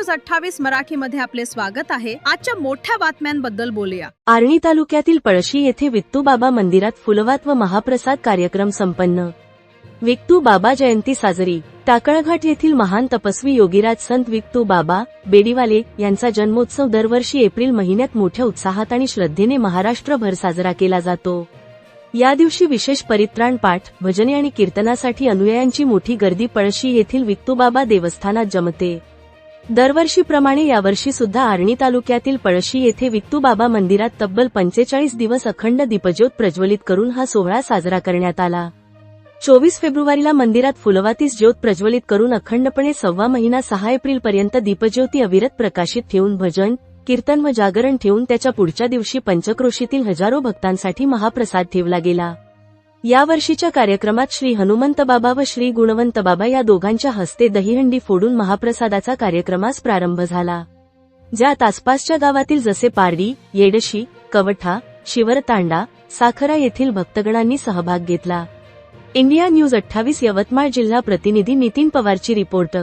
News 28 मराठीमध्ये आपले स्वागत आहे। आजच्या मोठ्या बातम्यांबद्दल बोलूया। आर्णी तालुक्यातील पळशी येथे विठ्ठोबाबा मंदिरात फुलवात व महाप्रसाद कार्यक्रम संपन्न। विठ्ठोबाबा जयंती साजरी। टाकळघाट येथील महान तपस्वी योगीराज संत विठ्ठोबाबा बेडीवाले यांचा जन्मोत्सव दरवर्षी एप्रिल महिन्यात मोठ्या उत्साहात आणि श्रद्धेने महाराष्ट्रभर साजरा केला जातो। या दिवशी विशेष परित्राण पाठ, भजने आणि कीर्तनासाठी अनुयायांची मोठी गर्दी पळशी येथील विठ्ठोबाबा देवस्थानात जमते। दरवर्षीप्रमाणे यावर्षी सुद्धा आर्णी तालुक्यातील पळशी येथे विठ्ठोबाबा मंदिरात तब्बल 45 दिवस अखंड दीपज्योत प्रज्वलित करून हा सोहळा साजरा करण्यात आला। 24 फेब्रुवारीला मंदिरात फुलवातीस ज्योत प्रज्वलित करून अखंडपणे 1.25 महिना 6 एप्रिलपर्यंत दीपज्योती अविरत प्रकाशित ठेवून भजन, कीर्तन व जागरण ठेवून त्याच्या पुढच्या दिवशी पंचक्रोशीतील हजारो भक्तांसाठी महाप्रसाद ठेवला गेला। या वर्षीच्या कार्यक्रमात श्री हनुमंतबाबा व श्री गुणवंतबाबा या दोघांच्या हस्ते दहीहंडी फोडून महाप्रसादाचा कार्यक्रमास प्रारंभ झाला, ज्यात आसपासच्या गावातील जसे पारडी, येडशी, कवठा, शिवरतांडा, साखरा येथील भक्तगणांनी सहभाग घेतला। इंडिया न्यूज 28 यवतमाळ जिल्हा प्रतिनिधी नितीन पवारची रिपोर्ट।